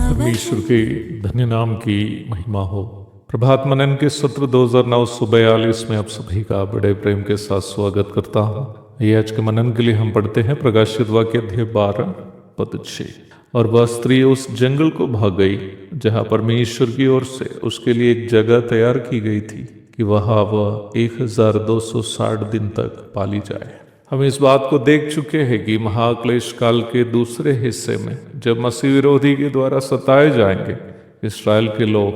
परमेश्वर के धन्य नाम की महिमा हो। प्रभात मनन के सत्र 2942 में आप सभी का बड़े प्रेम के साथ स्वागत करता हूँ। ये आज के मनन के लिए हम पढ़ते हैं प्रकाशित वाक्य अध्याय 12 पद 6। और वह स्त्री उस जंगल को भाग गई जहाँ परमेश्वर की ओर से उसके लिए एक जगह तैयार की गई थी कि वहाँ वह 1260 दिन तक पाली जाए। हम इस बात को देख चुके हैं कि महाक्लेश काल के दूसरे हिस्से में जब मसीह विरोधी के द्वारा सताए जाएंगे, इस्राएल के लोग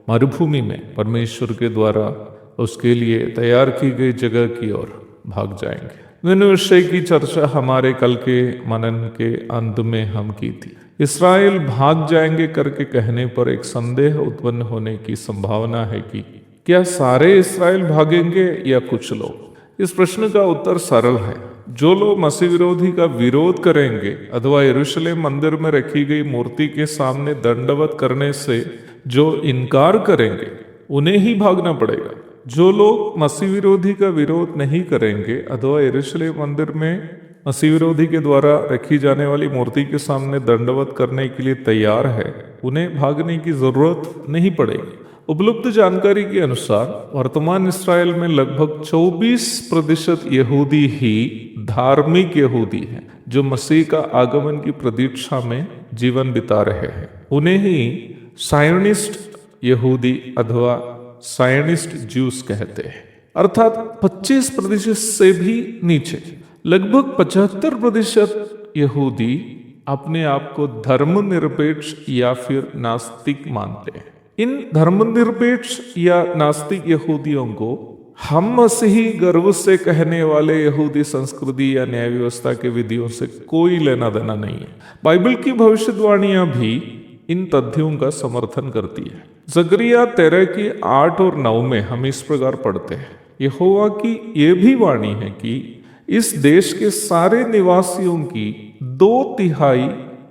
मरुभूमि में परमेश्वर के द्वारा उसके लिए तैयार की गई जगह की ओर भाग जाएंगे। इन विषय की चर्चा हमारे कल के मनन के अंत में हम की थी। इस्राएल भाग जाएंगे करके कहने पर एक संदेह उत्पन्न होने की संभावना है कि क्या सारे इस्राएल भागेंगे या कुछ लोग। इस प्रश्न का उत्तर सरल है। जो लोग मसीह विरोधी का विरोध करेंगे अथवा यरूशलेम मंदिर में रखी गई मूर्ति के सामने दंडवत करने से जो इनकार करेंगे उन्हें ही भागना पड़ेगा। जो लोग मसीह विरोधी का विरोध नहीं करेंगे अथवा यरूशलेम मंदिर में मसीह विरोधी के द्वारा रखी जाने वाली मूर्ति के सामने दंडवत करने के लिए तैयार है, उन्हें भागने की जरूरत नहीं पड़ेगी। उपलब्ध जानकारी के अनुसार वर्तमान इस्राएल में लगभग 24% यहूदी ही धार्मिक यहूदी हैं जो मसीह का आगमन की प्रतीक्षा में जीवन बिता रहे हैं। उन्हें ही सायोनिस्ट यहूदी अथवा सायोनिस्ट ज्यूस कहते हैं, अर्थात 25% से भी नीचे। लगभग 75% यहूदी अपने आप को धर्मनिरपेक्ष या फिर नास्तिक मानते हैं। इन धर्मनिरपेक्ष या नास्तिक यहूदियों को हम मसीही गर्व से कहने वाले यहूदी संस्कृति या न्याय व्यवस्था के विधियों से कोई लेना देना नहीं है। बाइबल की भविष्यवाणियां भी इन तथ्यों का समर्थन करती है। जकरिया 13 की 8 और 9 में हम इस प्रकार पढ़ते हैं, यहोवा की यह भी वाणी है कि इस देश के सारे निवासियों की 2/3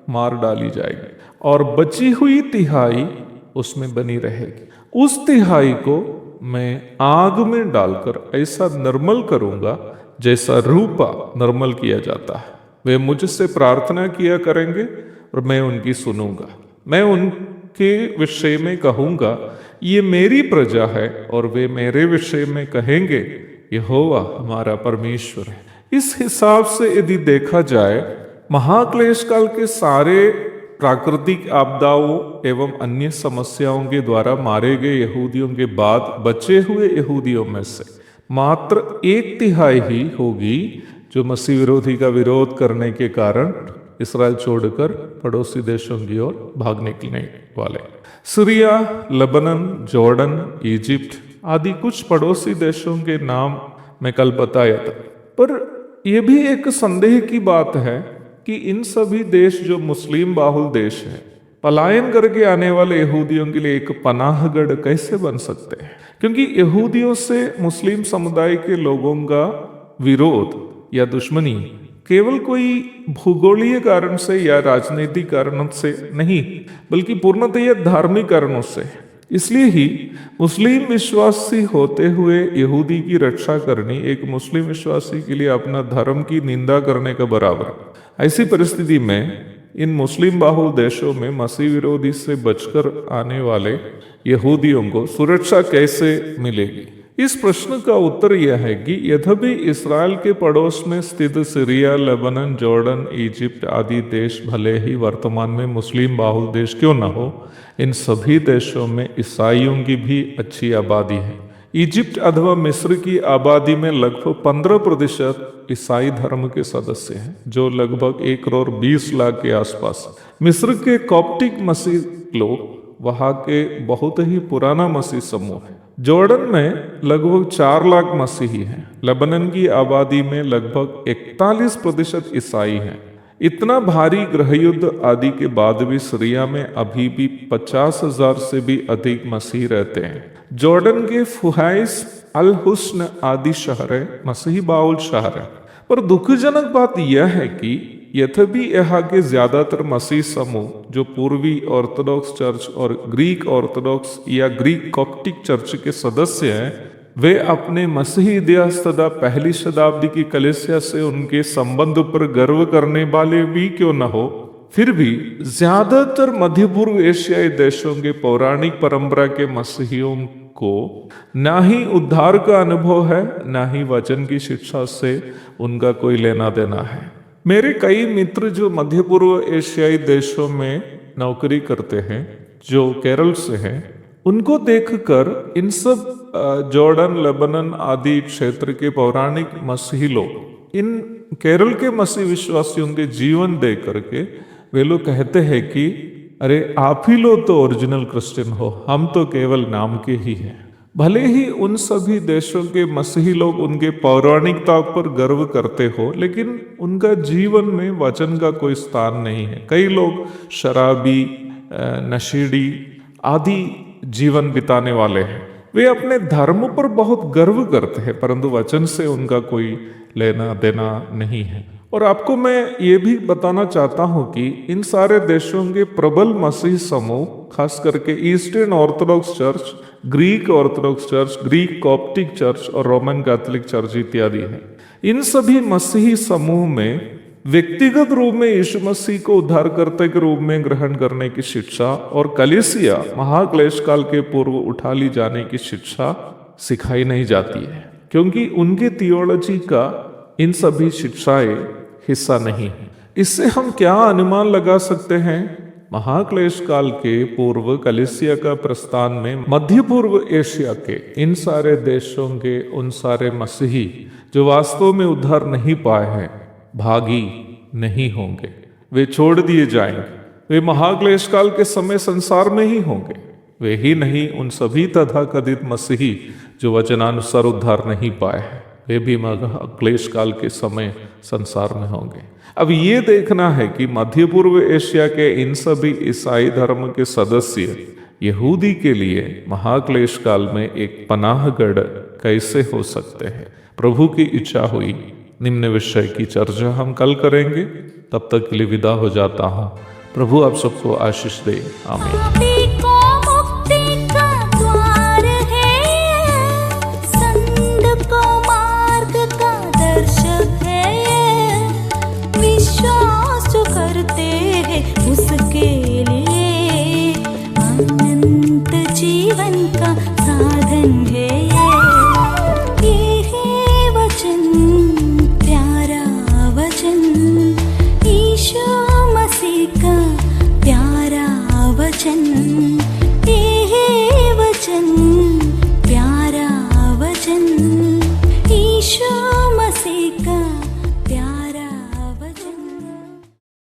मार डाली जाएगी और बची हुई 1/3 उसमें बनी रहेगी। उस 1/3 को मैं आग में डालकर ऐसा निर्मल करूंगा जैसा रूपा निर्मल किया जाता है। वे मुझसे प्रार्थना किया करेंगे और मैं उनकी सुनूंगा। मैं उनके विषय में कहूंगा ये मेरी प्रजा है, और वे मेरे विषय में कहेंगे यहोवा हमारा परमेश्वर है। इस हिसाब से यदि देखा जाए, महाक्लेश काल के सारे प्राकृतिक आपदाओं एवं अन्य समस्याओं के द्वारा मारे गए यहूदियों के बाद बचे हुए यहूदियों में से मात्र 1/3 ही होगी जो मसीह विरोधी का विरोध करने के कारण इस्राएल छोड़कर पड़ोसी देशों की ओर भाग निकलने वाले। सीरिया, लेबनान, जॉर्डन, इजिप्ट आदि कुछ पड़ोसी देशों के नाम मैं कल बताया था। पर यह भी एक संदेह की बात है कि इन सभी देश जो मुस्लिम बाहुल देश हैं, पलायन करके आने वाले यहूदियों के लिए एक पनाहगढ़ कैसे बन सकते हैं। क्योंकि यहूदियों से मुस्लिम समुदाय के लोगों का विरोध या दुश्मनी केवल कोई भूगोलीय कारण से या राजनीतिक कारणों से नहीं, बल्कि पूर्णतः धार्मिक कारणों से। इसलिए ही मुस्लिम विश्वासी होते हुए यहूदी की रक्षा करनी एक मुस्लिम विश्वासी के लिए अपना धर्म की निंदा करने का बराबर है। ऐसी परिस्थिति में इन मुस्लिम बाहुल देशों में मसीह विरोधी से बचकर आने वाले यहूदियों को सुरक्षा कैसे मिलेगी। इस प्रश्न का उत्तर यह है कि यद्यपि इस्राएल के पड़ोस में स्थित सीरिया, लेबनान, जॉर्डन, इजिप्ट आदि देश भले ही वर्तमान में मुस्लिम बाहुल देश क्यों न हो, इन सभी देशों में ईसाइयों की भी अच्छी आबादी है। इजिप्ट अथवा मिस्र की आबादी में लगभग 15% ईसाई धर्म के सदस्य हैं, जो लगभग 1,20,00,000 के आसपास। मिस्र के कॉप्टिक मसीह लोग वहां के बहुत ही पुराना मसीह समूह है। जॉर्डन में लगभग 4 लाख मसीही हैं। लेबनान की आबादी में लगभग 41% ईसाई हैं। इतना भारी गृहयुद्ध आदि के बाद भी सीरिया में अभी भी 50,000 से भी अधिक मसीही रहते हैं। जॉर्डन के फुहाइस अल हुस्न आदि शहर मसीही बाउल शहर है। पर दुखजनक बात यह है कि यद्यपि यहाँ के ज्यादातर मसीह समूह जो पूर्वी ऑर्थोडॉक्स चर्च और ग्रीक ऑर्थोडॉक्स या ग्रीक कॉप्टिक चर्च के सदस्य हैं, वे अपने मसीही इतिहास तथा पहली शताब्दी की कलीसिया से उनके संबंध पर गर्व करने वाले भी क्यों न हो, फिर भी ज्यादातर मध्य पूर्व एशियाई देशों के पौराणिक परंपरा के मसीहियों को ना ही उद्धार का अनुभव है, ना ही वचन की शिक्षा से उनका कोई लेना देना है। मेरे कई मित्र जो मध्य पूर्व एशियाई देशों में नौकरी करते हैं, जो केरल से हैं, उनको देखकर इन सब जॉर्डन, लेबनान आदि क्षेत्र के पौराणिक मसीही लोग इन केरल के मसीह विश्वासियों के जीवन देख करके वे लोग कहते हैं कि अरे आप ही लोग तो ओरिजिनल क्रिश्चियन हो, हम तो केवल नाम के ही हैं। भले ही उन सभी देशों के मसीही लोग उनके पौराणिकता पर गर्व करते हो, लेकिन उनका जीवन में वचन का कोई स्थान नहीं है। कई लोग शराबी, नशेड़ी आदि जीवन बिताने वाले हैं। वे अपने धर्म पर बहुत गर्व करते हैं, परंतु वचन से उनका कोई लेना देना नहीं है। और आपको मैं ये भी बताना चाहता हूँ कि इन सारे देशों के प्रबल मसीह समूह, खास करके eastern Orthodox church, Greek Orthodox church, Greek Coptic church और रोमन कैथोलिक चर्च इत्यादि है। इन सभी मसीही समूह में व्यक्तिगत रूप में यीशु मसीह को उद्धारकर्ता के रूप में ग्रहण करने की शिक्षा और कलीसिया महाक्लेश काल के पूर्व उठा ली जाने की शिक्षा सिखाई नहीं जाती है, क्योंकि उनके थियोलॉजी का इन सभी शिक्षाएं हिस्सा नहीं है। इससे हम क्या अनुमान लगा सकते हैं? महाक्लेश काल के पूर्व कलीसिया का प्रस्थान में मध्य पूर्व एशिया के इन सारे देशों के उन सारे मसीही जो वास्तव में उद्धार नहीं पाए हैं, भागी नहीं होंगे, वे छोड़ दिए जाएंगे। वे महाक्लेश काल के समय संसार में ही होंगे। वे ही नहीं, उन सभी तथाकथित मसीही जो वचनानुसार उद्धार नहीं पाए हैं, वे भी महाक्लेश काल के समय संसार में होंगे। अब ये देखना है कि मध्य पूर्व एशिया के इन सभी ईसाई धर्म के सदस्य यहूदी के लिए महाक्लेश काल में एक पनाहगढ़ कैसे हो सकते हैं। प्रभु की इच्छा हुई निम्न विषय की चर्चा हम कल करेंगे। तब तक के लिए विदा हो जाता हूँ। प्रभु आप सबको आशीष दे। आमीन। उसके लिए अनंत जीवन का साधन है ये है वचन, प्यारा वचन, यीशु मसीह का प्यारा वचन।